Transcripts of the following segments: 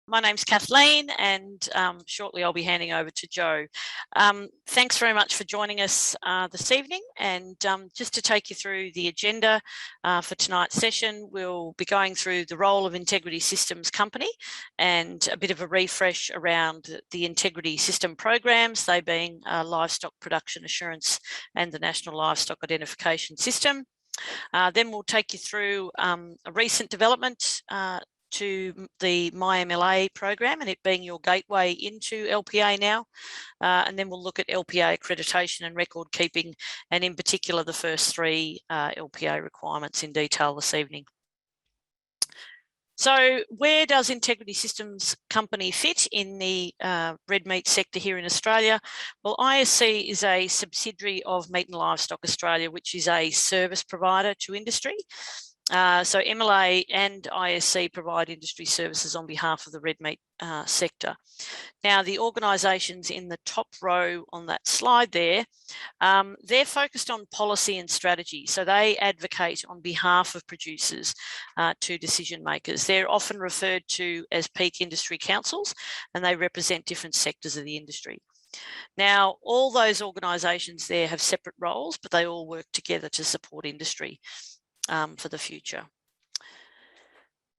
My name's Kathleen, and shortly I'll be handing over to Joe. Thanks very much for joining us this evening, and just to take you through the agenda for tonight's session, we'll be going through the role of Integrity Systems Company and a bit of a refresh around the Integrity System programs, they being Livestock Production Assurance and the National Livestock Identification System. Then we'll take you through a recent development to the MyMLA program, and it being your gateway into LPA now. And then we'll look at LPA accreditation and record keeping, and in particular the first three LPA requirements in detail this evening. So where does Integrity Systems Company fit in the red meat sector here in Australia? Well, ISC is a subsidiary of Meat and Livestock Australia, which is a service provider to industry. So MLA and ISC provide industry services on behalf of the red meat sector. Now, the organisations in the top row on that slide there, they're focused on policy and strategy. So they advocate on behalf of producers to decision makers. They're often referred to as peak industry councils, and they represent different sectors of the industry. Now, all those organisations there have separate roles, but they all work together to support industry for the future.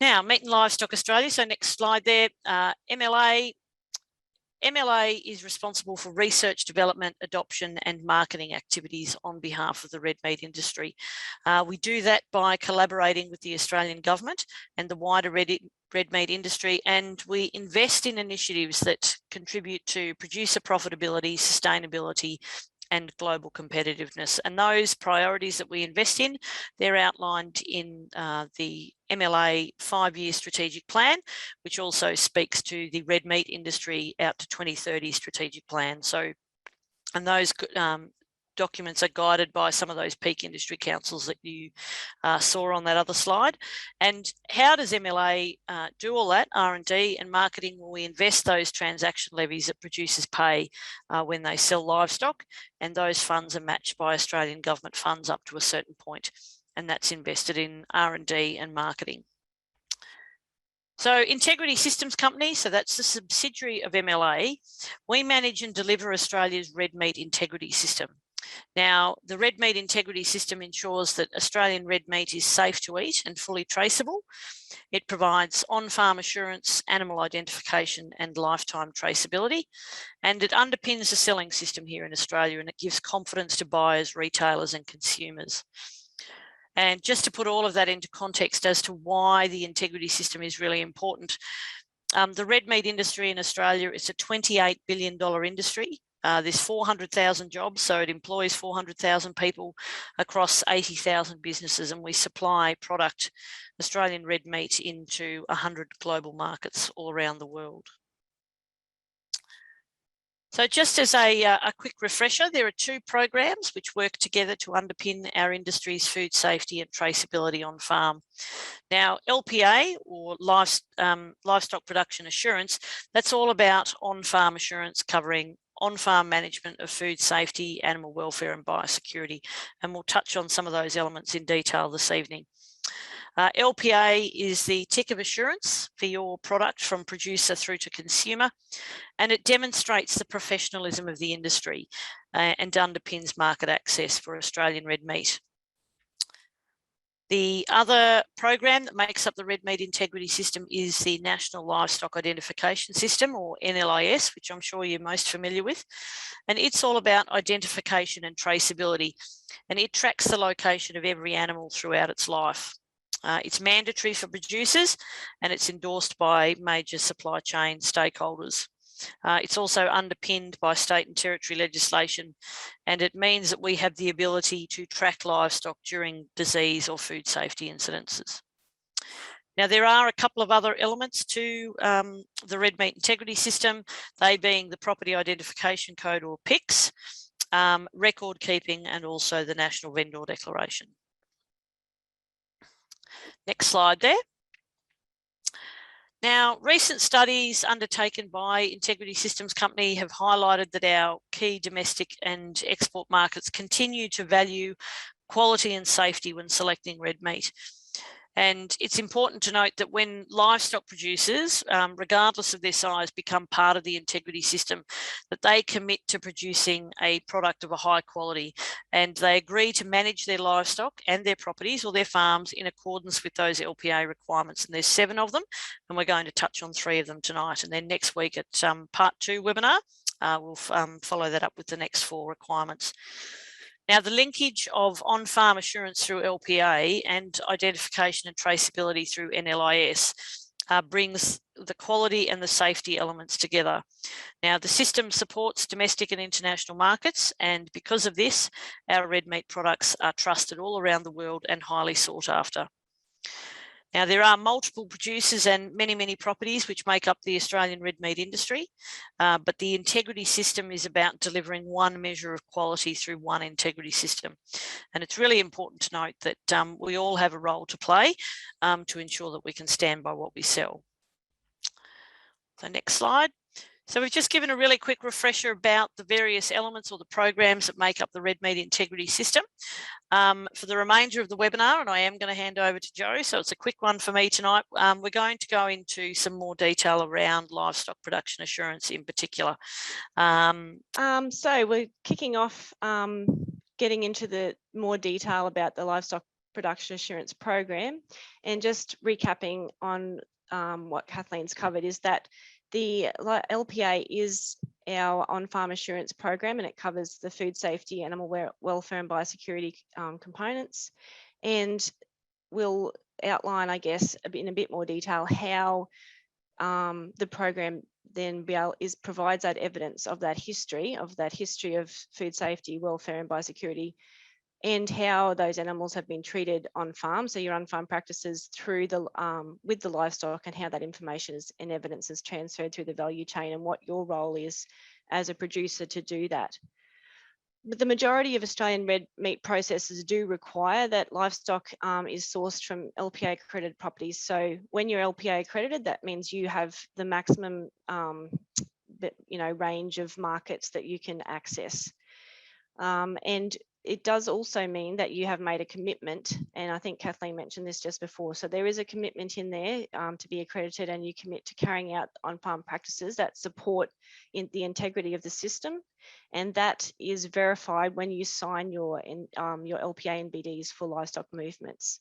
Now, Meat and Livestock Australia, so next slide there, MLA is responsible for research, development, adoption and marketing activities on behalf of the red meat industry. We do that by collaborating with the Australian government and the wider red meat industry, and we invest in initiatives that contribute to producer profitability, sustainability and global competitiveness. And those priorities that we invest in, they're outlined in the MLA 5-year strategic plan, which also speaks to the red meat industry out to 2030 strategic plan. So, and those documents are guided by some of those peak industry councils that you saw on that other slide. And how does MLA do all that R&D and marketing? Well, we invest those transaction levies that producers pay when they sell livestock, and those funds are matched by Australian government funds up to a certain point, and that's invested in R&D and marketing. So Integrity Systems Company, so that's the subsidiary of MLA, we manage and deliver Australia's red meat integrity system. Now, the red meat integrity system ensures that Australian red meat is safe to eat and fully traceable. It provides on-farm assurance, animal identification and lifetime traceability, and it underpins the selling system here in Australia, and it gives confidence to buyers, retailers and consumers. And just to put all of that into context as to why the integrity system is really important, the red meat industry in Australia is a $28 billion industry. There's 400,000 jobs, so it employs 400,000 people across 80,000 businesses, and we supply product, Australian red meat, into 100 global markets all around the world. So just as a quick refresher, there are two programs which work together to underpin our industry's food safety and traceability on farm. Now, LPA, or Livestock Production Assurance, that's all about on-farm assurance covering on-farm management of food safety, animal welfare and biosecurity, and we'll touch on some of those elements in detail this evening. LPA is the tick of assurance for your product from producer through to consumer, and it demonstrates the professionalism of the industry and underpins market access for Australian red meat. The other program that makes up the red meat integrity system is the National Livestock Identification System, or NLIS, which I'm sure you're most familiar with. And it's all about identification and traceability, and it tracks the location of every animal throughout its life. It's mandatory for producers, and it's endorsed by major supply chain stakeholders. It's also underpinned by state and territory legislation, and it means that we have the ability to track livestock during disease or food safety incidences. Now, there are a couple of other elements to the red meat integrity system, they being the Property Identification Code, or PICS, record keeping, and also the National Vendor Declaration. Next slide there. Now, recent studies undertaken by Integrity Systems Company have highlighted that our key domestic and export markets continue to value quality and safety when selecting red meat. And it's important to note that when livestock producers, regardless of their size, become part of the integrity system, that they commit to producing a product of a high quality, and they agree to manage their livestock and their properties or their farms in accordance with those LPA requirements. And there's 7 of them, and we're going to touch on 3 of them tonight. And then next week at part 2 webinar, we'll follow that up with the next 4 requirements. Now, the linkage of on-farm assurance through LPA and identification and traceability through NLIS brings the quality and the safety elements together. Now, the system supports domestic and international markets, and because of this, our red meat products are trusted all around the world and highly sought after. Now, there are multiple producers and many properties which make up the Australian red meat industry, but the integrity system is about delivering one measure of quality through one integrity system. And it's really important to note that we all have a role to play to ensure that we can stand by what we sell. So next slide. So we've just given a really quick refresher about the various elements or the programs that make up the red meat integrity system. For the remainder of the webinar, and I am going to hand over to Jo, so it's a quick one for me tonight, we're going to go into some more detail around livestock production assurance in particular. So we're kicking off getting into the more detail about the livestock production assurance program, and just recapping on what Kathleen's covered is that the LPA is our on-farm assurance program, and it covers the food safety, animal welfare and biosecurity components. And we'll outline, I guess, in a bit more detail how the program then provides that evidence of that history of food safety, welfare and biosecurity, and how those animals have been treated on farm. So your on-farm practices through the with the livestock, and how that information and evidence is transferred through the value chain, and what your role is as a producer to do that. But the majority of Australian red meat processors do require that livestock is sourced from LPA accredited properties. So when you're LPA accredited, that means you have the maximum range of markets that you can access. And it does also mean that you have made a commitment, and I think Kathleen mentioned this just before. So there is a commitment in there to be accredited, and you commit to carrying out on-farm practices that support the integrity of the system, and that is verified when you sign your LPA NBDs for livestock movements.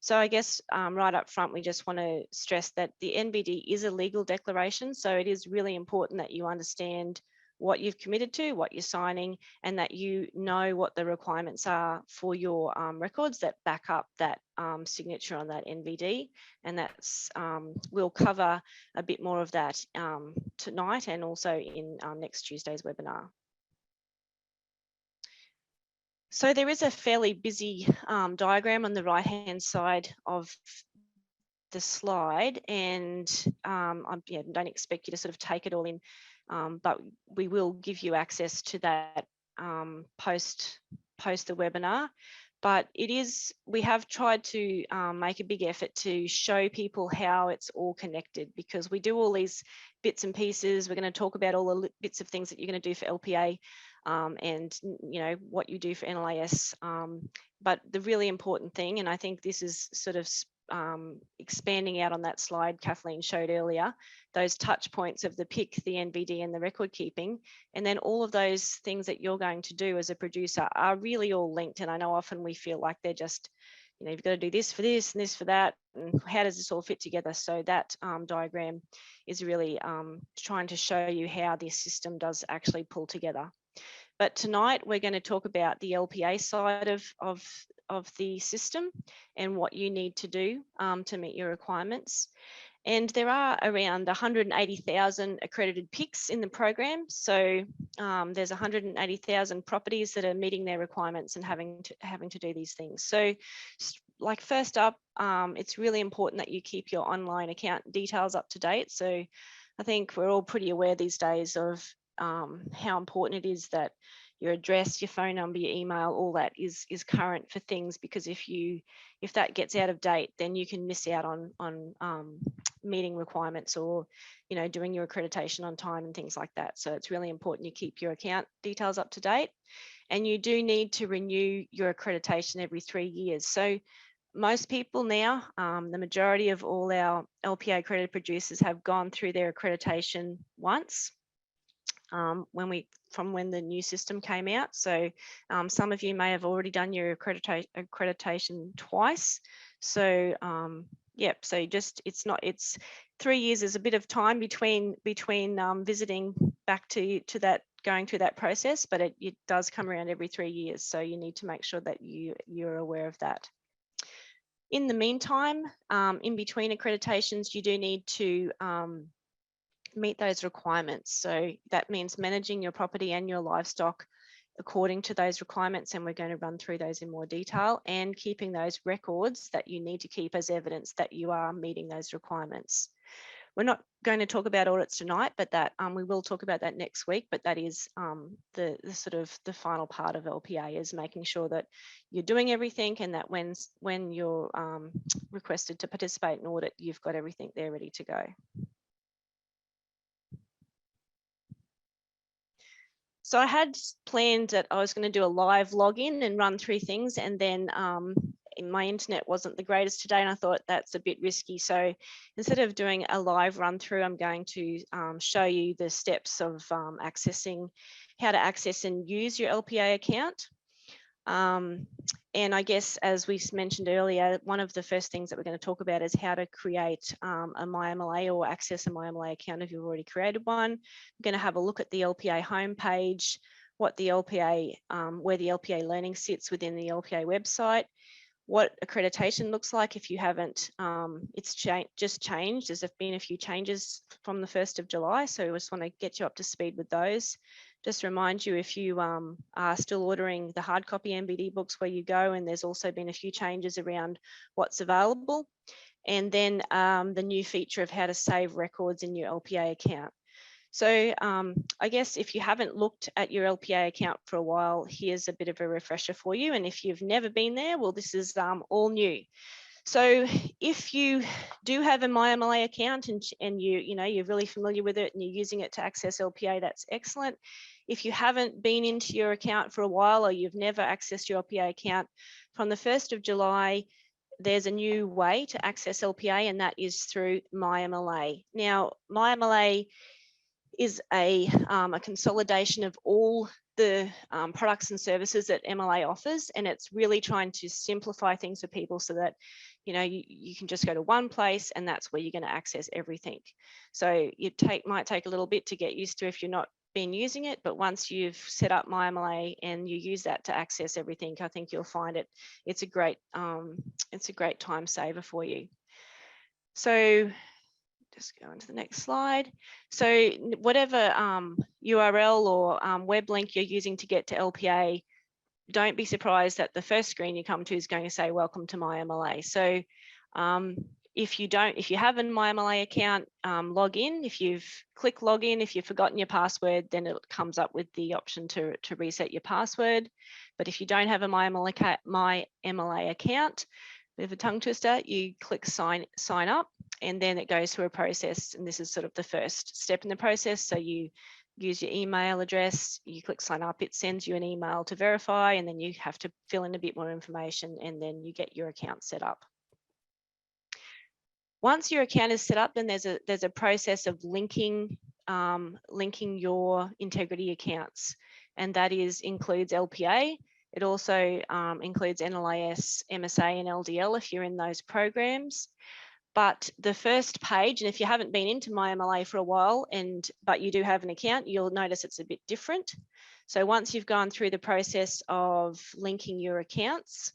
So I guess right up front, we just want to stress that the NBD is a legal declaration, so it is really important that you understand what you've committed to, what you're signing, and that you know what the requirements are for your records that back up that signature on that NBD. And that's we'll cover a bit more of that tonight, and also in next Tuesday's webinar. So there is a fairly busy diagram on the right-hand side of the slide, and I don't expect you to sort of take it all in. But we will give you access to that post the webinar. But we have tried to make a big effort to show people how it's all connected, because we do all these bits and pieces. We're going to talk about all the bits of things that you're going to do for LPA, and what you do for NLIS. But the really important thing, and I think this is sort of expanding out on that slide Kathleen showed earlier, those touch points of the PIC, the NBD and the record keeping, and then all of those things that you're going to do as a producer are really all linked. And I know often we feel like they're just, you've got to do this for this and this for that, and how does this all fit together? So that diagram is really trying to show you how this system does actually pull together. But tonight we're going to talk about the LPA side of the system and what you need to do to meet your requirements. And there are around 180,000 accredited PICs in the program. So there's 180,000 properties that are meeting their requirements and having to do these things. So like first up, it's really important that you keep your online account details up to date. So I think we're all pretty aware these days of how important it is that your address, your phone number, your email, all that is current for things, because if that gets out of date, then you can miss out on meeting requirements, or doing your accreditation on time and things like that. So it's really important you keep your account details up to date, and you do need to renew your accreditation every 3 years. So most people now, the majority of all our LPA accredited producers have gone through their accreditation once from when the new system came out. So some of you may have already done your accreditation twice. So yep, so just it's 3 years is a bit of time between visiting back to that, going through that process, but it does come around every 3 years. So you need to make sure that you're aware of that. In the meantime, in between accreditations, you do need to meet those requirements. So that means managing your property and your livestock according to those requirements, and we're going to run through those in more detail, and keeping those records that you need to keep as evidence that you are meeting those requirements. We're not going to talk about audits tonight, but that we will talk about that next week. But that is the sort of the final part of LPA, is making sure that you're doing everything, and that when you're requested to participate in audit, you've got everything there ready to go. So I had planned that I was going to do a live login and run through things, and then my internet wasn't the greatest today, and I thought that's a bit risky. So instead of doing a live run through, I'm going to show you the steps of accessing, how to access and use your LPA account. And I guess, as we mentioned earlier, one of the first things that we're going to talk about is how to create a MyMLA or access a MyMLA account if you've already created one. We're going to have a look at the LPA homepage, what the LPA, where the LPA learning sits within the LPA website, what accreditation looks like if you haven't, it's just changed. There's been a few changes from the 1st of July, so we just want to get you up to speed with those. Just remind you, if you are still ordering the hard copy MBD books, where you go, and there's also been a few changes around what's available. And then the new feature of how to save records in your LPA account. So I guess if you haven't looked at your LPA account for a while, here's a bit of a refresher for you. And if you've never been there, well, this is all new. So if you do have a MyMLA account and you're really familiar with it and you're using it to access LPA, that's excellent. If you haven't been into your account for a while, or you've never accessed your LPA account, from the 1st of July, there's a new way to access LPA, and that is through MyMLA. Now, MyMLA is a consolidation of all the products and services that MLA offers, and it's really trying to simplify things for people so that you can just go to one place, and that's where you're going to access everything. So might take a little bit to get used to if you're not been using it, but once you've set up MyMLA and you use that to access everything, I think you'll find it's a great time saver for you. So just go into the next slide. So whatever URL or web link you're using to get to LPA, don't be surprised that the first screen you come to is going to say welcome to MyMLA. So if you have a MyMLA account, log in. If you've clicked login, if you've forgotten your password, then it comes up with the option to reset your password. But if you don't have a MyMLA account, bit of a tongue twister, you click sign up, and then it goes through a process. And this is sort of the first step in the process. So you use your email address, you click sign up, it sends you an email to verify, and then you have to fill in a bit more information, and then you get your account set up. Once your account is set up, then there's a process of linking your integrity accounts, and that includes LPA. It also includes NLIS, MSA, and LDL if you're in those programs. But the first page, and if you haven't been into MyMLA for a while, but you do have an account, you'll notice it's a bit different. So once you've gone through the process of linking your accounts,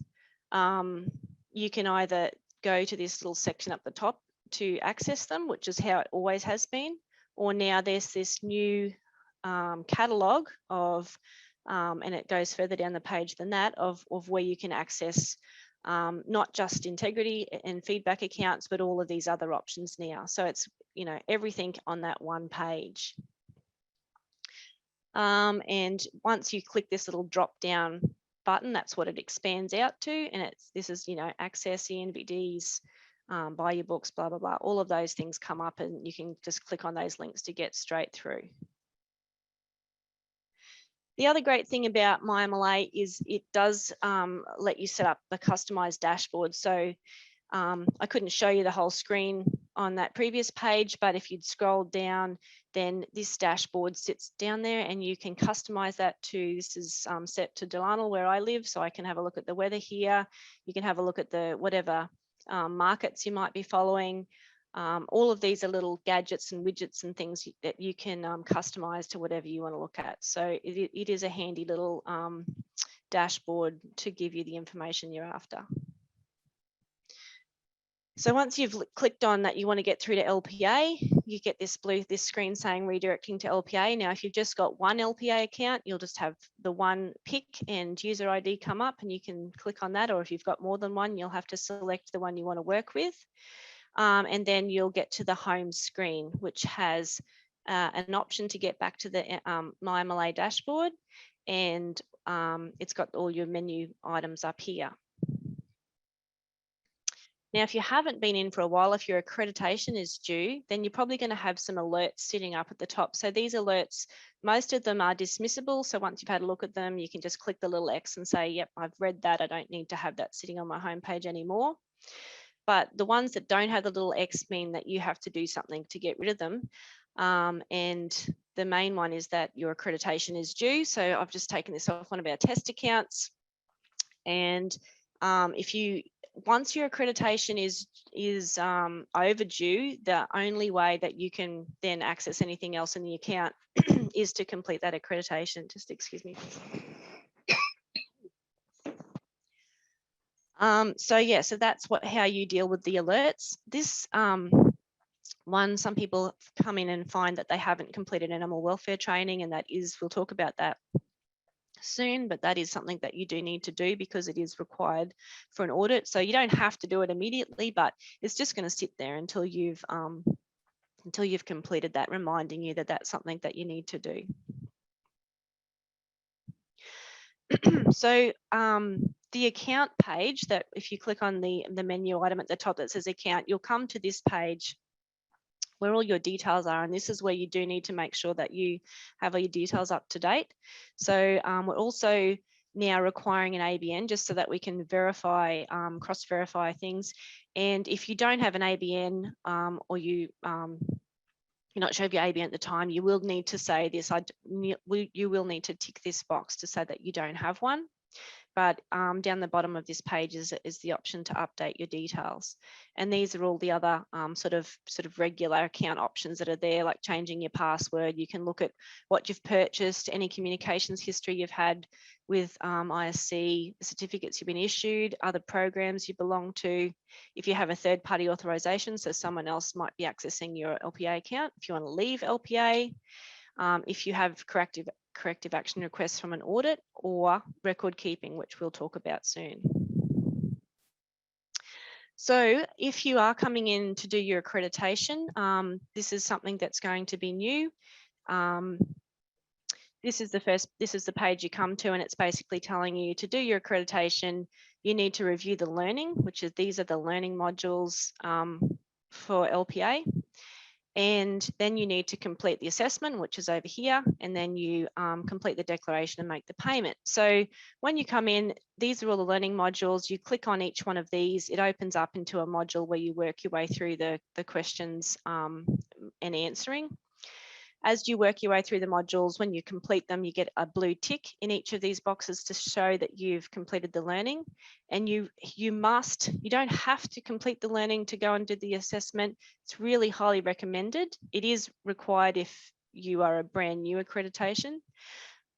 you can either go to this little section up the top to access them, which is how it always has been, or now there's this new catalogue of, and it goes further down the page than that, of where you can access not just integrity and feedback accounts, but all of these other options now. So it's everything on that one page. And once you click this little drop down button, that's what it expands out to, and this is access the NVDs, buy your books, blah blah blah. All of those things come up, and you can just click on those links to get straight through. The other great thing about MyMLA is it does let you set up the customized dashboard. So I couldn't show you the whole screen on that previous page, but if you'd scroll down, then this dashboard sits down there and you can customize that to, this is set to Delanal where I live, so I can have a look at the weather here. You can have a look at the whatever markets you might be following. All of these are little gadgets and widgets and things that you can customize to whatever you want to look at. So it is a handy little dashboard to give you the information you're after. So once you've clicked on that you want to get through to LPA, you get this screen saying redirecting to LPA. Now, if you've just got one LPA account, you'll just have the one pick and user ID come up and you can click on that. Or if you've got more than one, you'll have to select the one you want to work with. And then you'll get to the home screen, which has an option to get back to the MyMLA dashboard. And it's got all your menu items up here. Now, if you haven't been in for a while, if your accreditation is due, then you're probably going to have some alerts sitting up at the top. So these alerts, most of them are dismissible. So once you've had a look at them, you can just click the little X and say, yep, I've read that. I don't need to have that sitting on my homepage anymore. But the ones that don't have the little X mean that you have to do something to get rid of them. And the main one is that your accreditation is due. So I've just taken this off one of our test accounts. And once your accreditation is overdue, the only way that you can then access anything else in the account is to complete that accreditation. Just excuse me. So that's how you deal with the alerts. This one, some people come in and find that they haven't completed animal welfare training, and we'll talk about that soon, but that is something that you do need to do because it is required for an audit. So you don't have to do it immediately, but it's just going to sit there until you've completed that, reminding you that that's something that you need to do. So the account page, that if you click on the menu item at the top that says account, you'll come to this page where all your details are, and this is where you do need to make sure that you have all your details up to date. So we're also now requiring an ABN just so that we can verify, cross-verify things. And if you don't have an ABN or you're not sure of your ABN at the time, you will need to say this. You will need to tick this box to say that you don't have one. But down the bottom of this page is the option to update your details. And these are all the other sort of regular account options that are there, like changing your password. You can look at what you've purchased, any communications history you've had with ISC, certificates you've been issued, other programs you belong to. If you have a third-party authorization, so someone else might be accessing your LPA account. If you want to leave LPA, if you have corrective action requests from an audit, or record keeping, which we'll talk about soon. So if you are coming in to do your accreditation, this is something that's going to be new. This is the page you come to, and it's basically telling you to do your accreditation, you need to review the learning, these are the learning modules for LPA. And then you need to complete the assessment, which is over here, and then you complete the declaration and make the payment. So when you come in, these are all the learning modules. You click on each one of these, it opens up into a module where you work your way through the questions and answering. As you work your way through the modules, when you complete them, you get a blue tick in each of these boxes to show that you've completed the learning. And you don't have to complete the learning to go and do the assessment. It's really highly recommended. It is required if you are a brand new accreditation,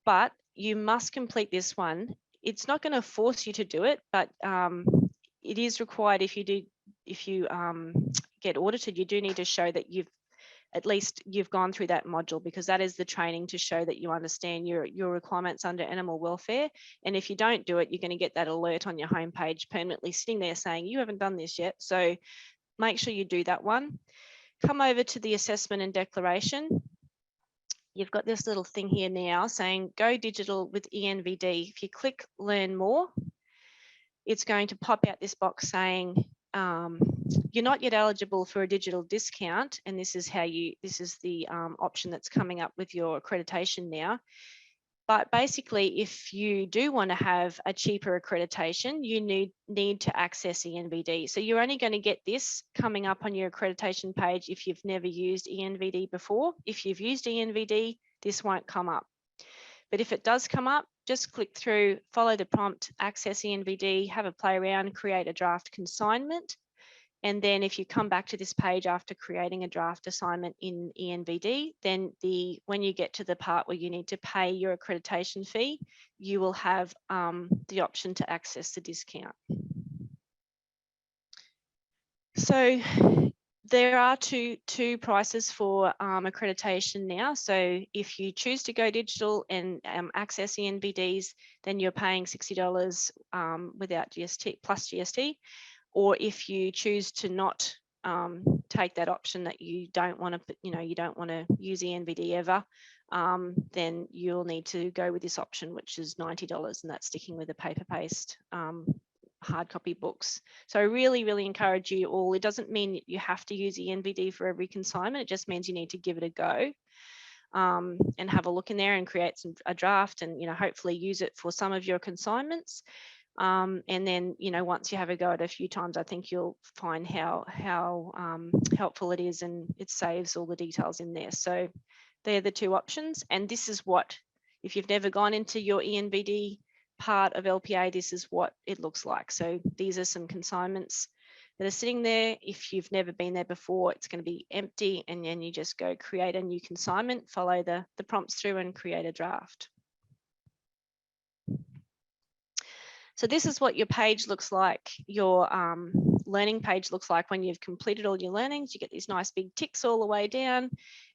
but you must complete this one. It's not going to force you to do it, but it is required if you get audited. You do need to show that at least you've gone through that module, because that is the training to show that you understand your requirements under animal welfare. And if you don't do it, you're going to get that alert on your homepage permanently sitting there saying you haven't done this yet. So make sure you do that one. Come over to the assessment and declaration. You've got this little thing here now saying go digital with ENVD. If you click learn more, it's going to pop out this box saying you're not yet eligible for a digital discount, and this is the option that's coming up with your accreditation now. But basically, if you do want to have a cheaper accreditation, you need to access ENVD. So you're only going to get this coming up on your accreditation page if you've never used ENVD before. If you've used ENVD, this won't come up. But if it does come up, just click through, follow the prompt, access ENVD, have a play around, create a draft consignment. And then if you come back to this page after creating a draft assignment in ENVD, then when you get to the part where you need to pay your accreditation fee, you will have the option to access the discount. So there are two prices for accreditation now. So if you choose to go digital and access ENVDs, then you're paying $60 without GST plus GST. Or if you choose to not take that option, that you don't want to, you don't want to use ENVD ever, then you'll need to go with this option, which is $90, and that's sticking with the paper-based hard copy books. So I really, really encourage you all. It doesn't mean that you have to use ENVD for every consignment. It just means you need to give it a go and have a look in there and create a draft and, hopefully use it for some of your consignments. And then, once you have a go at it a few times, I think you'll find how helpful it is, and it saves all the details in there. So they're the two options. And this is what, if you've never gone into your ENVD part of LPA, this is what it looks like. So these are some consignments that are sitting there. If you've never been there before, it's going to be empty, and then you just go create a new consignment, follow the prompts through, and create a draft. So this is what your page looks like, your learning page looks like when you've completed all your learnings. You get these nice big ticks all the way down,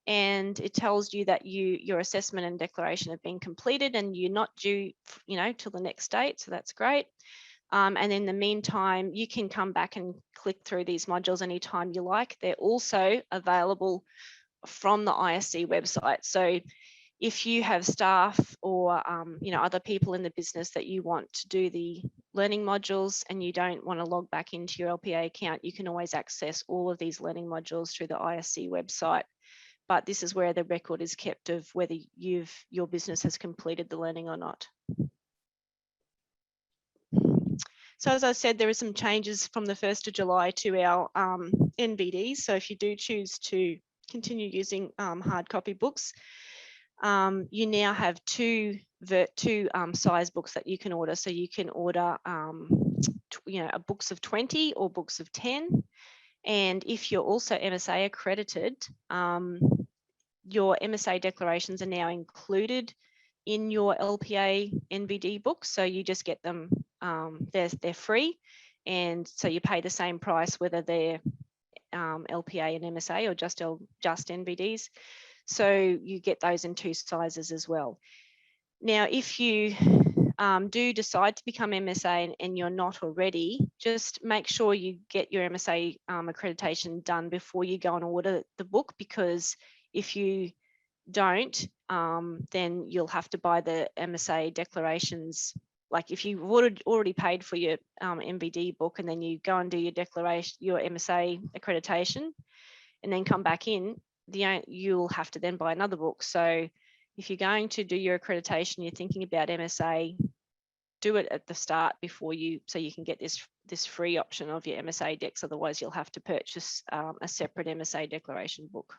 and it tells you that your assessment and declaration have been completed, and you're not due, till the next date. So that's great. And in the meantime, you can come back and click through these modules anytime you like. They're also available from the ISC website. So if you have staff or other people in the business that you want to do the learning modules and you don't want to log back into your LPA account, you can always access all of these learning modules through the ISC website. But this is where the record is kept of whether your business has completed the learning or not. So as I said, there are some changes from the 1st of July to our NVDs. So if you do choose to continue using hard copy books, you now have two size books that you can order. So you can order, books of 20 or books of 10. And if you're also MSA accredited, your MSA declarations are now included in your LPA NVD books. So you just get them, they're free. And so you pay the same price, whether they're LPA and MSA or just NVDs. So you get those in two sizes as well. Now, if you do decide to become MSA and you're not already, just make sure you get your MSA accreditation done before you go and order the book, because if you don't, then you'll have to buy the MSA declarations. Like if you've already paid for your MVD book and then you go and do your declaration, your MSA accreditation, and then come back in, you'll have to then buy another book. So if you're going to do your accreditation, you're thinking about MSA, do it at the start before so you can get this free option of your MSA decks. Otherwise, you'll have to purchase a separate MSA declaration book.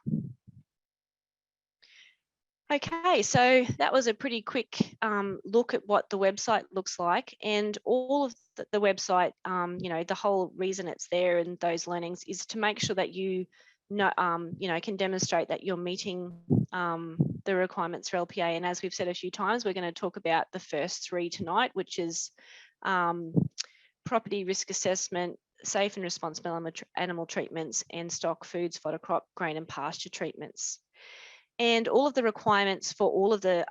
Okay, so that was a pretty quick look at what the website looks like, and all of the website, the whole reason it's there and those learnings is to make sure that you can demonstrate that you're meeting the requirements for LPA. And as we've said a few times, we're going to talk about the first three tonight, which is property risk assessment, safe and responsible animal treatments, and stock foods, fodder crop, grain and pasture treatments. And all of the requirements for all of the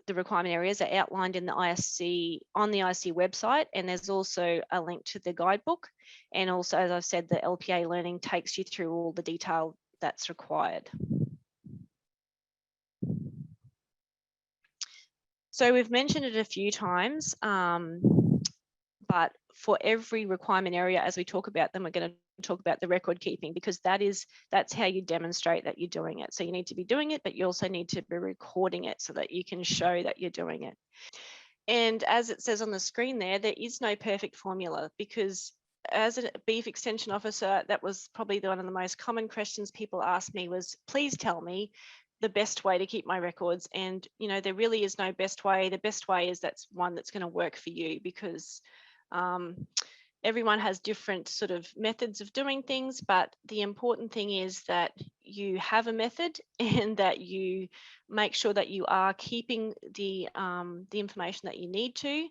requirement areas are outlined in the ISC, on the ISC website, and there's also a link to the guidebook. And also, as I've said, the LPA learning takes you through all the detail that's required. So we've mentioned it a few times, but for every requirement area, as we talk about them, we're going to talk about the record keeping, because that's how you demonstrate that you're doing it. So you need to be doing it, but you also need to be recording it so that you can show that you're doing it. And as it says on the screen there is no perfect formula, because as a beef extension officer, that was probably one of the most common questions people asked me was, please tell me the best way to keep my records. And, you know, there really is no best way. The best way is that's one that's going to work for you, because everyone has different sort of methods of doing things, but the important thing is that you have a method and that you make sure that you are keeping the information that you need to.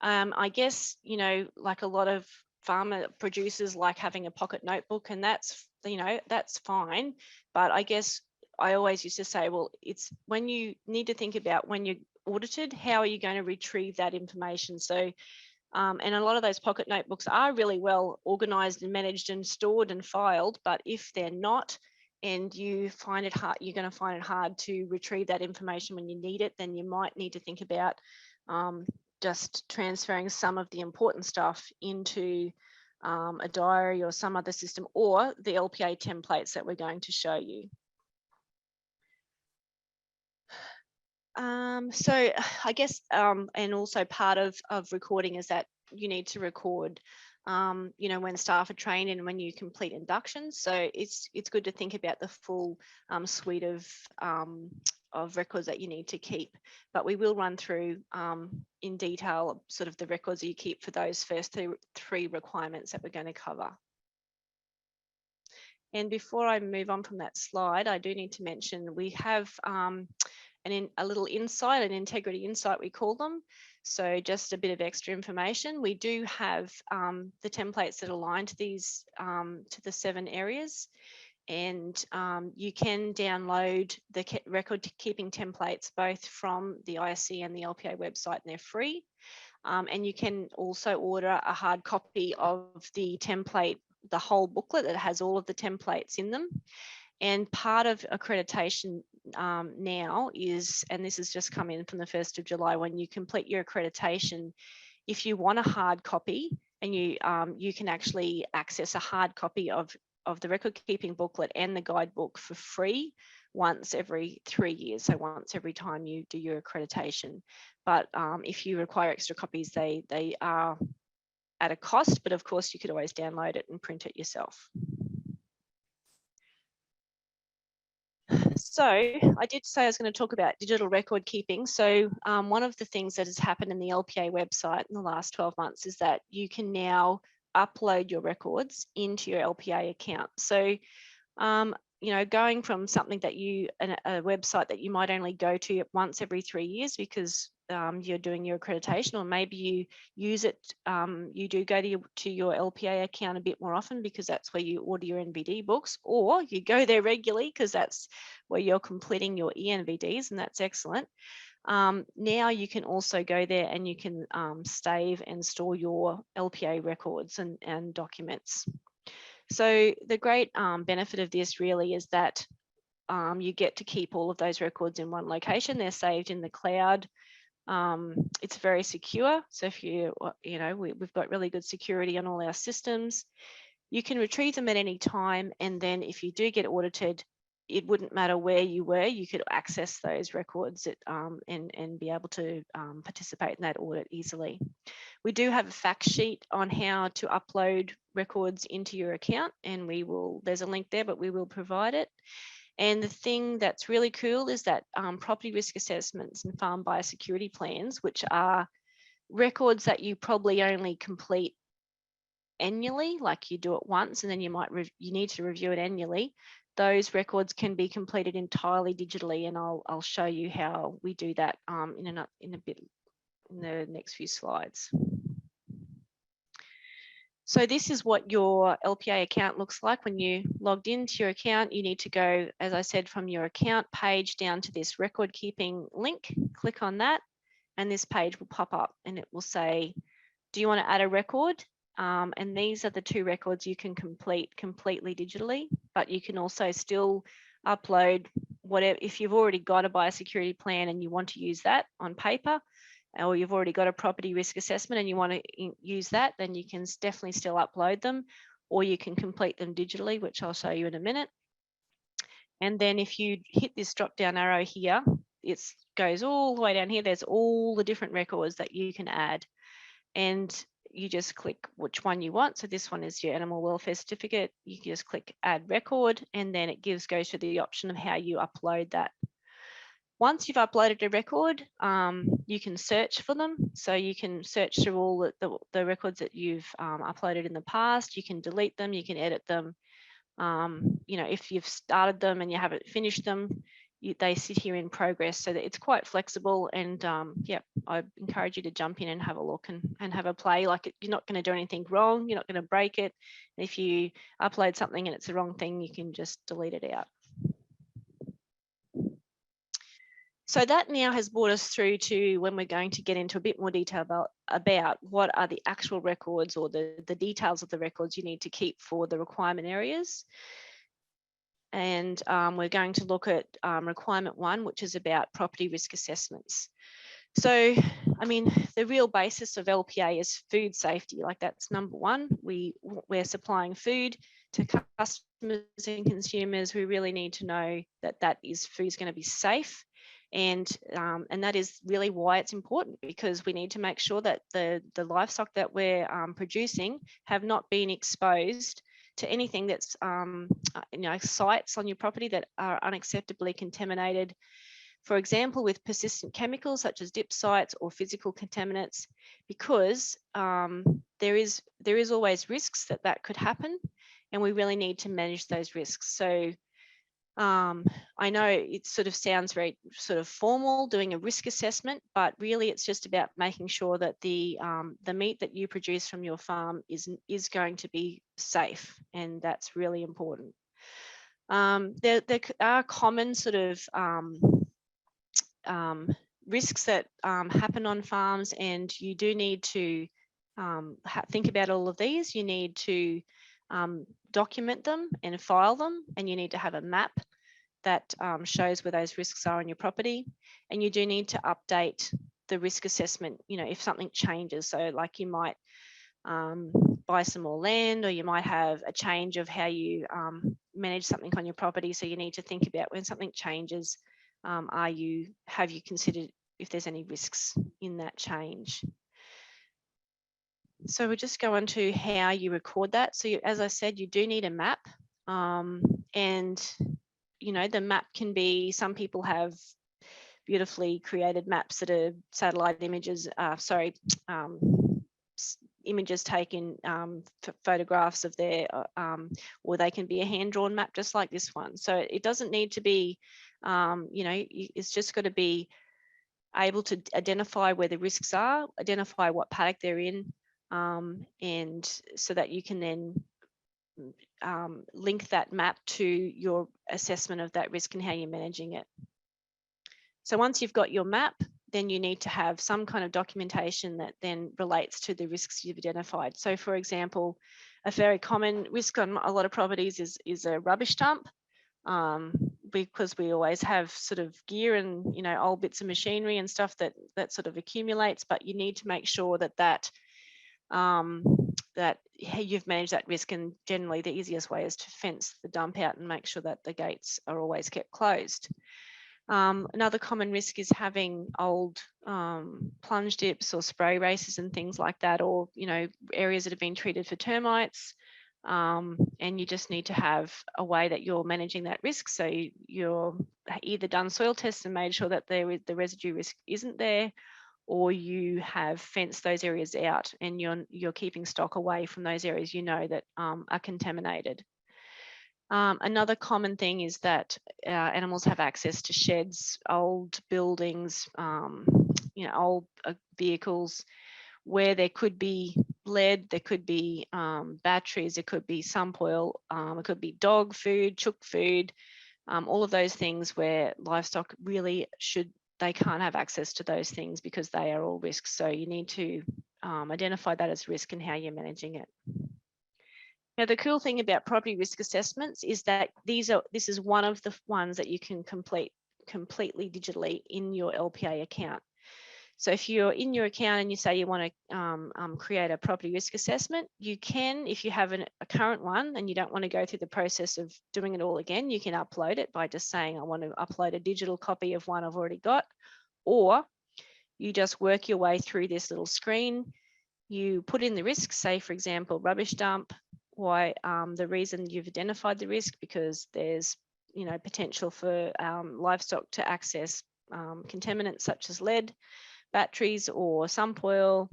I guess, you know, like a lot of pharma producers like having a pocket notebook, and that's, you know, that's fine. But I guess I always used to say, well, it's when you need to think about when you're audited, how are you going to retrieve that information? So and a lot of those pocket notebooks are really well organized and managed and stored and filed, but if they're not, and you find it hard, you're going to find it hard to retrieve that information when you need it, then you might need to think about just transferring some of the important stuff into a diary or some other system, or the LPA templates that we're going to show you. So I guess, and also part of recording is that you need to record, you know, when staff are trained and when you complete inductions. So it's good to think about the full suite of records that you need to keep. But we will run through in detail sort of the records that you keep for those first three requirements that we're going to cover. And before I move on from that slide, I do need to mention we have a little insight, an integrity insight we call them. So just a bit of extra information. We do have the templates that align to these, to the 7 areas. And you can download the record keeping templates both from the ISC and the LPA website, and they're free. And you can also order a hard copy of the template, the whole booklet that has all of the templates in them. And part of accreditation now is, and this has just come in from the 1st of July, when you complete your accreditation, if you want a hard copy, and you can actually access a hard copy of the record keeping booklet and the guidebook for free once every 3 years, so once every time you do your accreditation. But if you require extra copies, they are at a cost, but of course you could always download it and print it yourself. So I did say I was going to talk about digital record keeping. So one of the things that has happened in the LPA website in the last 12 months is that you can now upload your records into your LPA account. So, you know, going from something that a website that you might only go to once every 3 years because you're doing your accreditation, or maybe you use it, you do go to your LPA account a bit more often because that's where you order your NVD books, or you go there regularly because that's where you're completing your ENVDs, and that's excellent. Now you can also go there and you can save and store your LPA records and documents. So the great benefit of this really is that you get to keep all of those records in one location. They're saved in the cloud. It's very secure. So if you know, we've got really good security on all our systems. You can retrieve them at any time. And then if you do get audited, it wouldn't matter where you were, you could access those records and be able to participate in that audit easily. We do have a fact sheet on how to upload records into your account, and there's a link there, but we will provide it. And the thing that's really cool is that property risk assessments and farm biosecurity plans, which are records that you probably only complete annually, like you do it once and then you need to review it annually. Those records can be completed entirely digitally, and I'll show you how we do that in a bit in the next few slides. So this is what your LPA account looks like when you logged into your account. You need to go, as I said, from your account page down to this record keeping link. Click on that, and this page will pop up, and it will say, do you want to add a record? And these are the 2 records you can complete completely digitally, but you can also still upload whatever. If you've already got a biosecurity plan and you want to use that on paper, or you've already got a property risk assessment and you want to use that, then you can definitely still upload them, or you can complete them digitally, which I'll show you in a minute. And then if you hit this drop down arrow here, it goes all the way down here. There's all the different records that you can add. And you just click which one you want. So this one is your animal welfare certificate. You can just click add record, and then it goes to the option of how you upload that. Once you've uploaded a record, you can search for them. So you can search through all the records that you've uploaded in the past. You can delete them, you can edit them. You know, if you've started them and you haven't finished them, they sit here in progress, so that it's quite flexible. And yeah, I encourage you to jump in and have a look and have a play. Like, you're not going to do anything wrong, you're not going to break it. If you upload something and it's the wrong thing, you can just delete it out. So that now has brought us through to when we're going to get into a bit more detail about what are the actual records, or the details of the records you need to keep for the requirement areas. And we're going to look at requirement 1, which is about property risk assessments. So, I mean, the real basis of LPA is food safety. Like, that's number 1. We're supplying food to customers and consumers. We really need to know that food's going to be safe. And that is really why it's important, because we need to make sure that the livestock that we're producing have not been exposed to anything that's, you know, sites on your property that are unacceptably contaminated. For example, with persistent chemicals such as dip sites or physical contaminants, because there is always risks that could happen, and we really need to manage those risks. So I know it sort of sounds very sort of formal, doing a risk assessment, but really it's just about making sure that the meat that you produce from your farm is going to be safe, and that's really important. There are common sort of risks that happen on farms, and you do need to think about all of these. You need to document them and file them, and you need to have a map that shows where those risks are on your property. And you do need to update the risk assessment, you know, if something changes. So like, you might buy some more land, or you might have a change of how you manage something on your property. So you need to think about, when something changes, have you considered if there's any risks in that change? So we'll just go on to how you record that. So as I said, you do need a map, and you know, the map can be, some people have beautifully created maps that are satellite images, images taken, photographs of their, or they can be a hand-drawn map just like this one. So it doesn't need to be, you know, it's just got to be able to identify where the risks are, identify what paddock they're in, and so that you can then link that map to your assessment of that risk and how you're managing it. So once you've got your map, then you need to have some kind of documentation that then relates to the risks you've identified. So for example, a very common risk on a lot of properties is a rubbish dump, because we always have sort of gear and, you know, old bits of machinery and stuff that sort of accumulates, but you need to make sure that you've managed that risk. And generally the easiest way is to fence the dump out and make sure that the gates are always kept closed. Another common risk is having old plunge dips or spray races and things like that, or, you know, areas that have been treated for termites, and you just need to have a way that you're managing that risk. So you're either done soil tests and made sure that the residue risk isn't there, or you have fenced those areas out and you're keeping stock away from those areas you know that are contaminated. Another common thing is that animals have access to sheds, old buildings, you know, old vehicles, where there could be lead, there could be batteries, there could be sump oil, it could be dog food, chook food, all of those things where livestock really they can't have access to those things because they are all risks. So you need to identify that as risk and how you're managing it. Now, the cool thing about property risk assessments is that this is one of the ones that you can complete completely digitally in your LPA account. So if you're in your account and you say you want to create a property risk assessment, you can, if you have a current one and you don't want to go through the process of doing it all again, you can upload it by just saying, I want to upload a digital copy of one I've already got, or you just work your way through this little screen. You put in the risks, say, for example, rubbish dump, why the reason you've identified the risk, because there's potential for livestock to access contaminants such as lead, batteries or sump oil,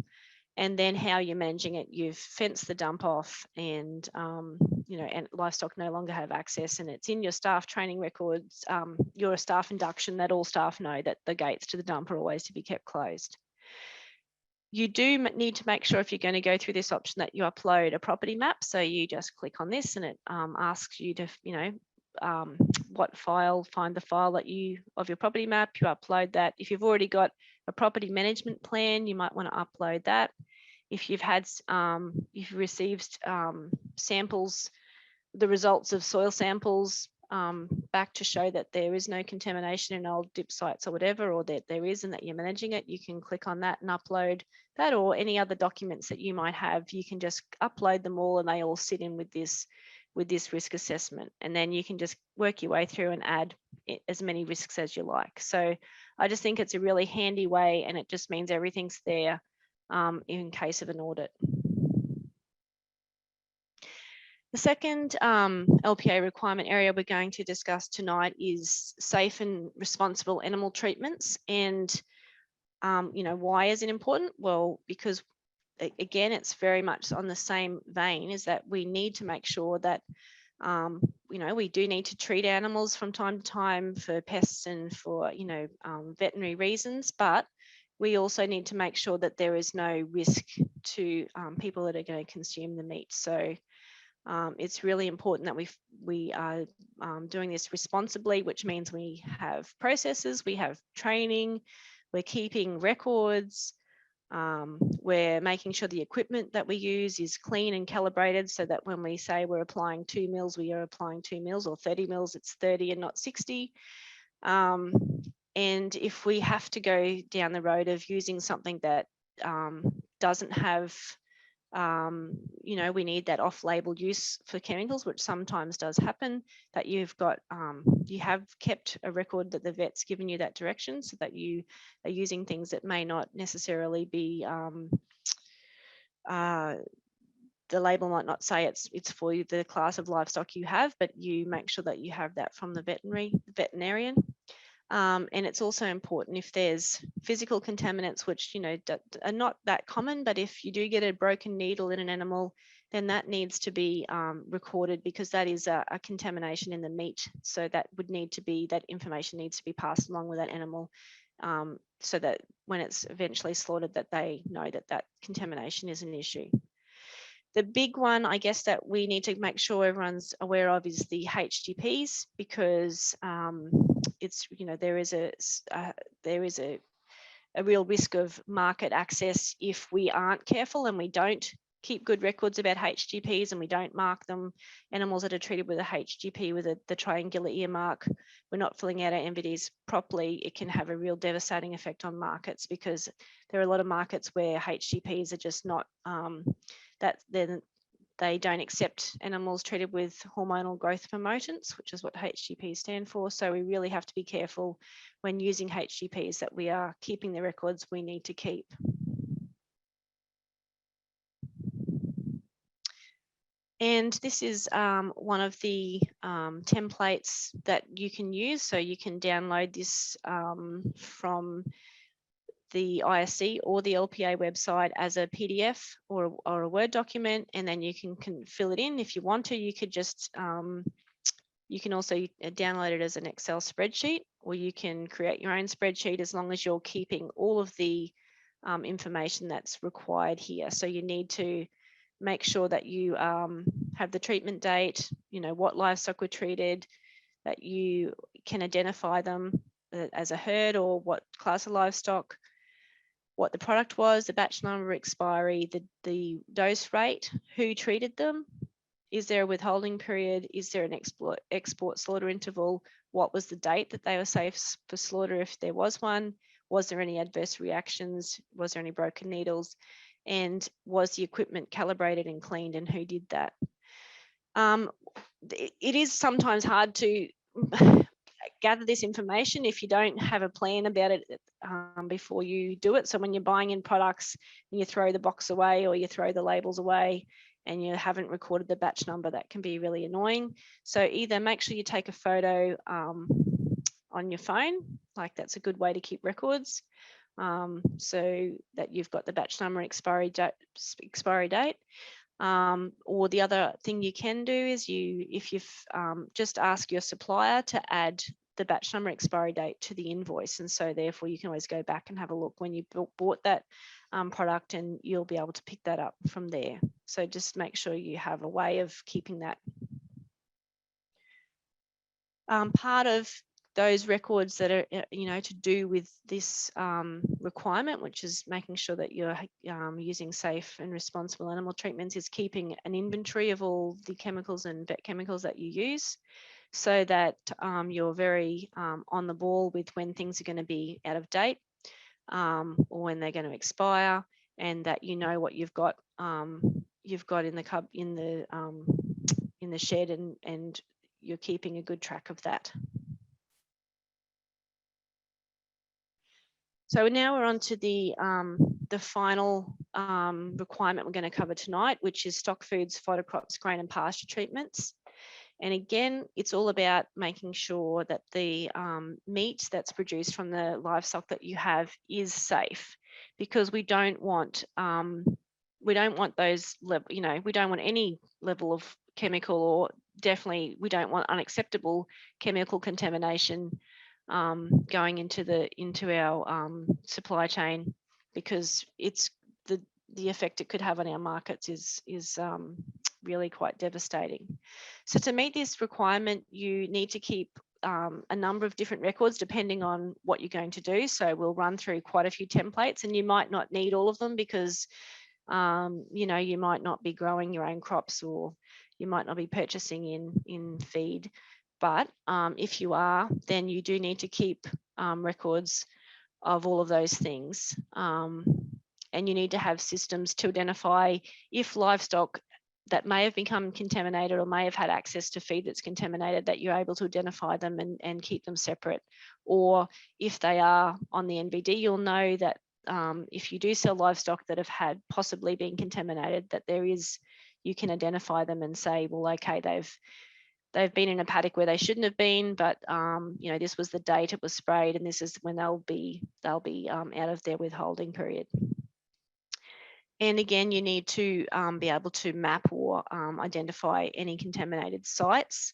and then how you're managing it. You've fenced the dump off, and and livestock no longer have access, and it's in your staff training records, your staff induction, that all staff know that the gates to the dump are always to be kept closed. You do need to make sure, if you're going to go through this option, that you upload a property map. So you just click on this and it asks you to, what file, find the file that of your property map, you upload that. If you've already got a property management plan, you might want to upload that. If you've had, you've received samples, the results of soil samples back to show that there is no contamination in old dip sites or whatever, or that there is and that you're managing it, you can click on that and upload that, or any other documents that you might have. You can just upload them all and they all sit in with this risk assessment, and then you can just work your way through and add as many risks as you like. So I just think it's a really handy way, and it just means everything's there in case of an audit. The second LPA requirement area we're going to discuss tonight is safe and responsible animal treatments. And, why is it important? Well, because again, it's very much on the same vein, is that we need to make sure that, we do need to treat animals from time to time for pests and for, veterinary reasons, but we also need to make sure that there is no risk to people that are going to consume the meat. So it's really important that we are doing this responsibly, which means we have processes, we have training, we're keeping records, we're making sure the equipment that we use is clean and calibrated, so that when we say we're applying 2 mils, we are applying 2 mils, or 30 mils, it's 30 and not 60. And if we have to go down the road of using something that doesn't have, we need that off-label use for chemicals, which sometimes does happen, that you've got, you have kept a record that the vet's given you that direction, so that you are using things that may not necessarily be, the label might not say it's for the class of livestock you have, but you make sure that you have that from the veterinarian. And it's also important if there's physical contaminants, which are not that common, but if you do get a broken needle in an animal, then that needs to be recorded, because that is a contamination in the meat. So that information needs to be passed along with that animal, so that when it's eventually slaughtered, that they know that contamination is an issue. The big one, I guess, that we need to make sure everyone's aware of is the HGPs, because it's, there is a real risk of market access if we aren't careful and we don't keep good records about HGPs and we don't mark them. Animals that are treated with a HGP with the triangular ear mark, we're not filling out our MVDs properly, it can have a real devastating effect on markets, because there are a lot of markets where HGPs are just not, they don't accept animals treated with hormonal growth promotants, which is what HGPs stand for. So we really have to be careful when using HGPs that we are keeping the records we need to keep. And this is one of the templates that you can use. So you can download this from the ISC or the LPA website as a PDF or a Word document, and then you can fill it in if you want to. You could just, you can also download it as an Excel spreadsheet, or you can create your own spreadsheet, as long as you're keeping all of the information that's required here. So you need to make sure that you have the treatment date, what livestock were treated, that you can identify them as a herd or what class of livestock, what the product was, the batch number, expiry, the dose rate, who treated them, is there a withholding period, is there an export slaughter interval, what was the date that they were safe for slaughter if there was one, Was there any adverse reactions? Was there any broken needles? And was the equipment calibrated and cleaned, and who did that? It is sometimes hard to gather this information if you don't have a plan about it before you do it. So when you're buying in products and you throw the box away or you throw the labels away and you haven't recorded the batch number, that can be really annoying. So either make sure you take a photo on your phone, like that's a good way to keep records, so that you've got the batch number and expiry date. Or the other thing you can do is if you've just ask your supplier to add the batch number expiry date to the invoice, and so therefore you can always go back and have a look when you bought that product, and you'll be able to pick that up from there. So just make sure you have a way of keeping that. Part of those records that are, to do with this requirement, which is making sure that you're using safe and responsible animal treatments, is keeping an inventory of all the chemicals and vet chemicals that you use, so that you're very on the ball with when things are going to be out of date or when they're going to expire, and that you know what you've got in the shed, and you're keeping a good track of that. So now we're on to the final requirement we're going to cover tonight, which is stock foods, fodder crops, grain and pasture treatments. And again, it's all about making sure that the meat that's produced from the livestock that you have is safe, because we don't want those we don't want any level of chemical, or definitely we don't want unacceptable chemical contamination going into our supply chain, because it's the effect it could have on our markets is really quite devastating. So to meet this requirement, you need to keep a number of different records depending on what you're going to do. So we'll run through quite a few templates, and you might not need all of them because you might not be growing your own crops, or you might not be purchasing in feed. But if you are, then you do need to keep records of all of those things. And you need to have systems to identify if livestock that may have become contaminated or may have had access to feed that's contaminated, that you're able to identify them and keep them separate. Or if they are on the NVD, you'll know that if you do sell livestock that have had possibly been contaminated, that you can identify them and say, well, okay, they've been in a paddock where they shouldn't have been, but this was the date it was sprayed, and this is when they'll be out of their withholding period. And again, you need to be able to map or identify any contaminated sites.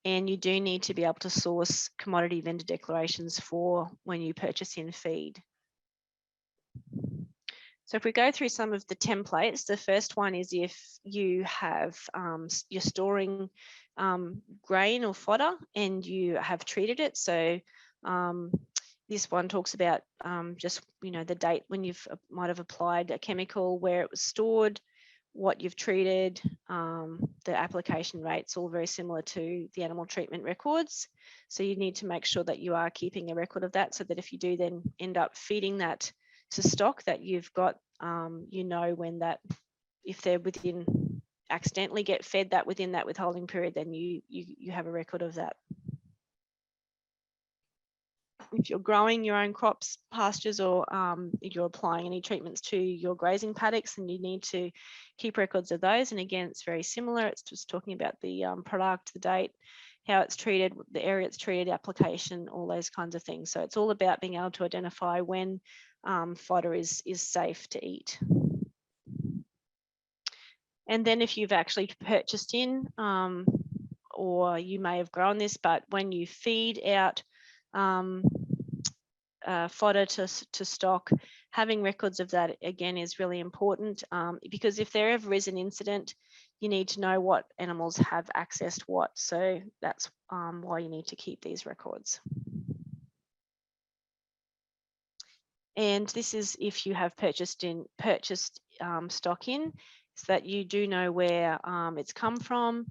And you do need to be able to source commodity vendor declarations for when you purchase in feed. So if we go through some of the templates, the first one is if you have, you're storing grain or fodder and you have treated it. So this one talks about just, the date when you might have applied a chemical, where it was stored, what you've treated, the application rates, all very similar to the animal treatment records. So you need to make sure that you are keeping a record of that, so that if you do then end up feeding that to stock, that you've got, when that, if they're accidentally get fed that within that withholding period, then you have a record of that. If you're growing your own crops, pastures, or if you're applying any treatments to your grazing paddocks, then you need to keep records of those. And again, it's very similar. It's just talking about the product, the date, how it's treated, the area it's treated, application, all those kinds of things. So it's all about being able to identify when fodder is safe to eat. And then if you've actually purchased in, or you may have grown this, but when you feed out fodder to stock, having records of that again is really important, because if there ever is an incident, you need to know what animals have accessed what. So that's why you need to keep these records. And this is if you have purchased stock in, so that you do know where it's come from.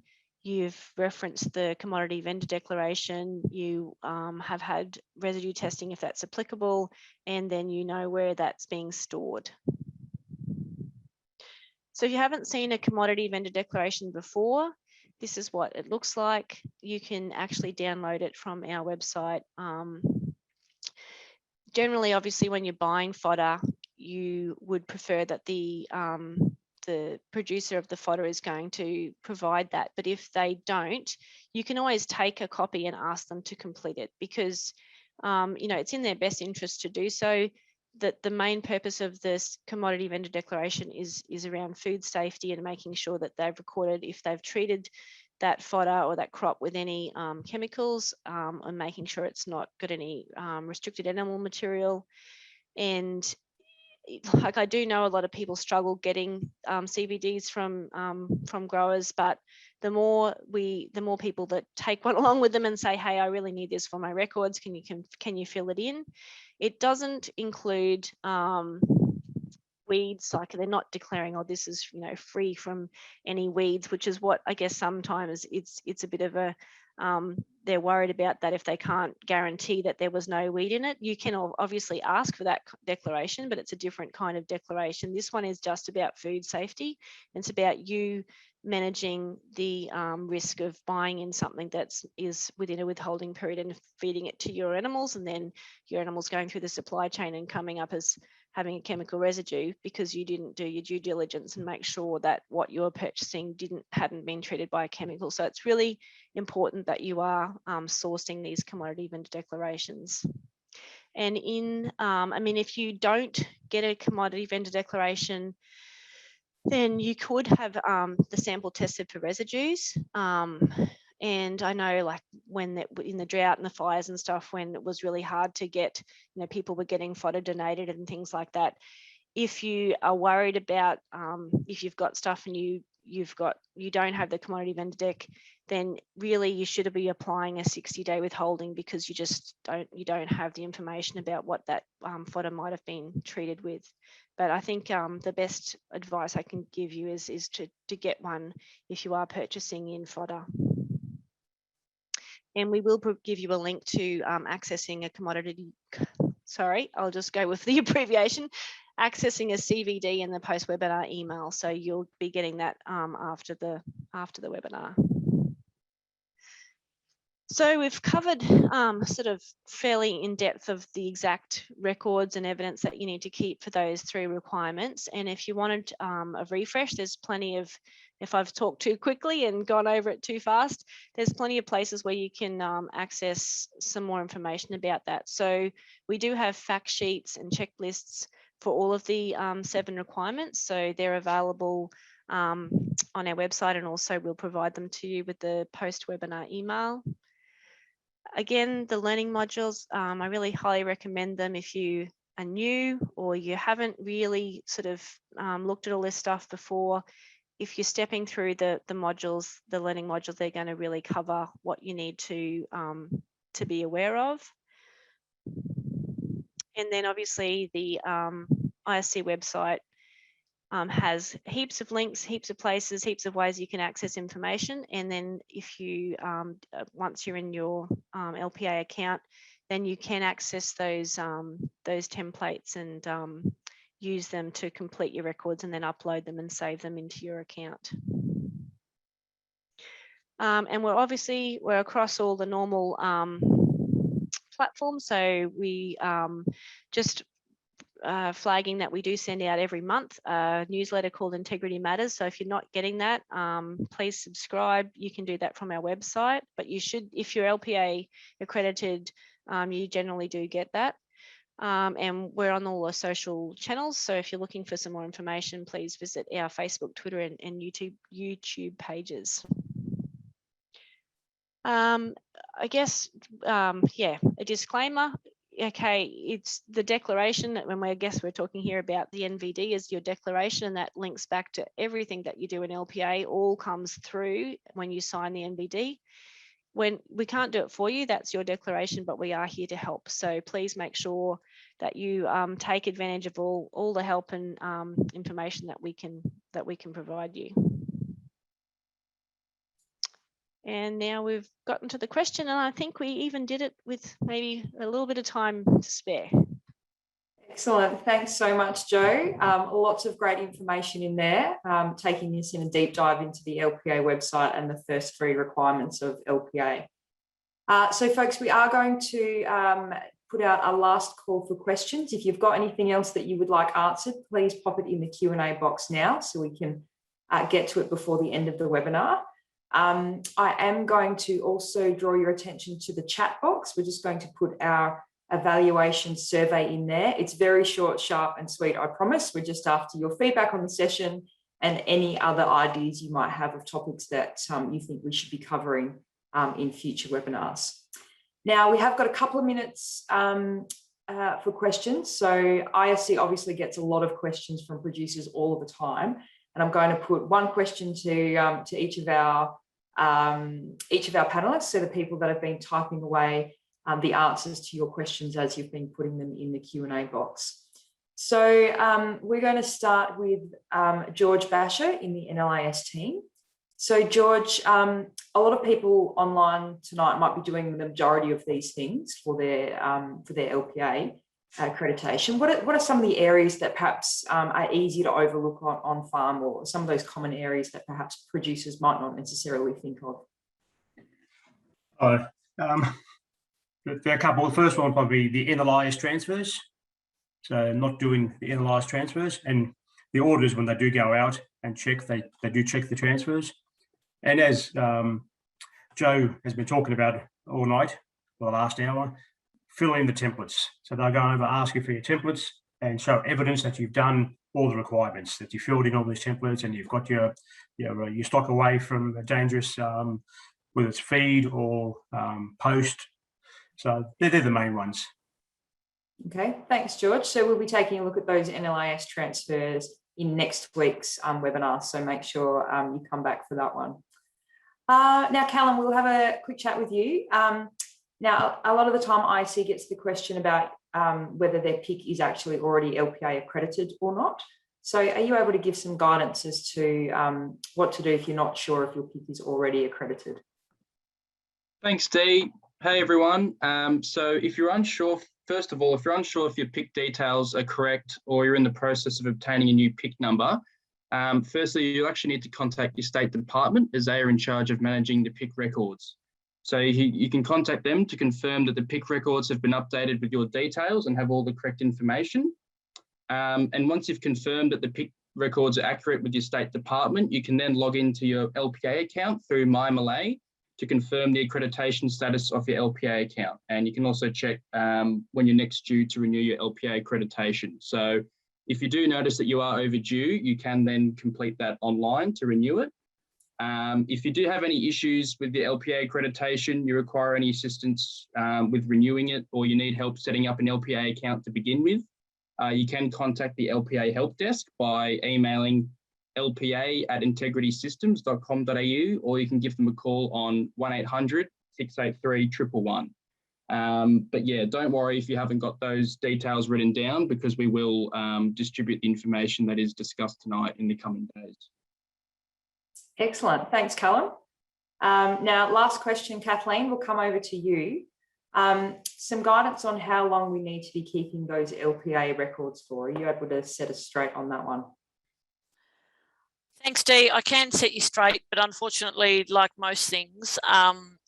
you've referenced the commodity vendor declaration, you have had residue testing if that's applicable, and then you know where that's being stored. So if you haven't seen a commodity vendor declaration before, this is what it looks like. You can actually download it from our website. Generally, obviously, when you're buying fodder, you would prefer that the producer of the fodder is going to provide that. But if they don't, you can always take a copy and ask them to complete it, because you know, it's in their best interest to do so. That the main purpose of this commodity vendor declaration is around food safety and making sure that they've recorded if they've treated that fodder or that crop with any chemicals, and making sure it's not got any restricted animal material. And like, I do know a lot of people struggle getting CVDs from growers, but the more people that take one along with them and say, hey, I really need this for my records, can you fill it in? It doesn't include weeds, like they're not declaring, oh, this is, you know, free from any weeds, which is what I guess sometimes it's a bit of a they're worried about, that if they can't guarantee that there was no weed in it. You can obviously ask for that declaration, but it's a different kind of declaration. This one is just about food safety. It's about you managing the risk of buying in something that is within a withholding period and feeding it to your animals, and then your animals going through the supply chain and coming up as having a chemical residue because you didn't do your due diligence and make sure that what you're purchasing hadn't been treated by a chemical. So it's really important that you are sourcing these commodity vendor declarations. And I mean, if you don't get a commodity vendor declaration, then you could have the sample tested for residues. And I know, like, when in the drought and the fires and stuff, when it was really hard to get, you know, people were getting fodder donated and things like that. If you are worried about if you've got stuff and you don't have the commodity vendor dec, then really you should be applying a 60-day withholding, because you don't have the information about what that fodder might have been treated with. But I think the best advice I can give you is to get one if you are purchasing in fodder. And we will give you a link to accessing a commodity, sorry, I'll just go with the abbreviation, accessing a CVD in the post-webinar email. So you'll be getting that after the webinar. So we've covered sort of fairly in depth of the exact records and evidence that you need to keep for those 3 requirements. And if you wanted a refresh, there's plenty of, if I've talked too quickly and gone over it too fast, there's plenty of places where you can access some more information about that. So we do have fact sheets and checklists for all of the 7 requirements. So they're available on our website, and also we'll provide them to you with the post-webinar email. Again, the learning modules, I really highly recommend them if you are new or you haven't really sort of looked at all this stuff before. If you're stepping through the modules, the learning modules, they're going to really cover what you need to be aware of. And then obviously the ISC website has heaps of links, heaps of places, heaps of ways you can access information. And then if you, once you're in your LPA account, then you can access those templates and use them to complete your records, and then upload them and save them into your account. And we're across all the normal platforms. So we just flagging that we do send out every month a newsletter called Integrity Matters. So if you're not getting that, please subscribe. You can do that from our website, but you should, if you're LPA accredited, you generally do get that. And we're on all the social channels. So if you're looking for some more information, please visit our Facebook, Twitter, and YouTube pages. I guess, yeah, a disclaimer. Okay, it's the declaration that when I guess we're talking here about the NVD is your declaration, and that links back to everything that you do in LPA, all comes through when you sign the NVD. When we can't do it for you, that's your declaration, but we are here to help. So please make sure that you take advantage of all the help and information that we can provide you. And now we've gotten to the question, and I think we even did it with maybe a little bit of time to spare. Excellent. Thanks so much, Jo. Lots of great information in there, taking this in a deep dive into the LPA website and the first 3 requirements of LPA. So, folks, we are going to put out a last call for questions. If you've got anything else that you would like answered, please pop it in the Q&A box now so we can get to it before the end of the webinar. I am going to also draw your attention to the chat box. We're just going to put our evaluation survey in there. It's very short, sharp and sweet, I promise. We're just after your feedback on the session and any other ideas you might have of topics that you think we should be covering in future webinars. Now, we have got a couple of minutes for questions. So ISC obviously gets a lot of questions from producers all of the time. And I'm going to put one question to each of our panelists, so the people that have been typing away the answers to your questions as you've been putting them in the Q&A box. So we're going to start with George Basher in the NLIS team. So George, a lot of people online tonight might be doing the majority of these things for their LPA accreditation. What are some of the areas that perhaps are easy to overlook on farm, or some of those common areas that perhaps producers might not necessarily think of? There are a couple. The first one probably the NLIS transfers. So not doing the NLIS transfers, and the auditors, when they do go out and check, they do check the transfers. And as Jo has been talking about all night for the last hour, fill in the templates. So they'll go over, ask you for your templates and show evidence that you've done all the requirements, that you filled in all these templates and you've got your stock away from dangerous, whether it's feed or post. So they're the main ones. Okay, thanks, George. So we'll be taking a look at those NLIS transfers in next week's webinar. So make sure you come back for that one. Now, Callum, we'll have a quick chat with you. Now, a lot of the time ISC gets the question about whether their PIC is actually already LPA accredited or not. So are you able to give some guidance as to what to do if you're not sure if your PIC is already accredited? Thanks, Dee. Hey, everyone. So if you're unsure, first of all, if you're unsure if your PIC details are correct or you're in the process of obtaining a new PIC number, firstly, you actually need to contact your state department, as they are in charge of managing the PIC records. So you can contact them to confirm that the PIC records have been updated with your details and have all the correct information. And once you've confirmed that the PIC records are accurate with your state department, you can then log into your LPA account through MyMalay to confirm the accreditation status of your LPA account. And you can also check when you're next due to renew your LPA accreditation. So if you do notice that you are overdue, you can then complete that online to renew it. If you do have any issues with the LPA accreditation, you require any assistance with renewing it, or you need help setting up an LPA account to begin with, you can contact the LPA help desk by emailing lpa@integritysystems.com.au, or you can give them a call on 1800 683 111. But yeah, don't worry if you haven't got those details written down, because we will distribute the information that is discussed tonight in the coming days. Excellent. Thanks, Callum. Now, last question, Kathleen, we'll come over to you. Some guidance on how long we need to be keeping those LPA records for. Are you able to set us straight on that one? Thanks, Dee. I can set you straight, but unfortunately, like most things,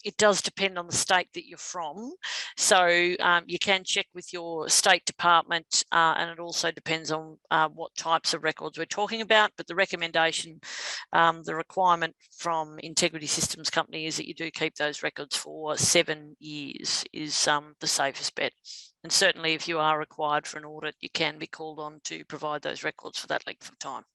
it does depend on the state that you're from. So you can check with your state department, and it also depends on what types of records we're talking about. But the recommendation, the requirement from Integrity Systems Company is that you do keep those records for 7 years is the safest bet. And certainly if you are required for an audit, you can be called on to provide those records for that length of time.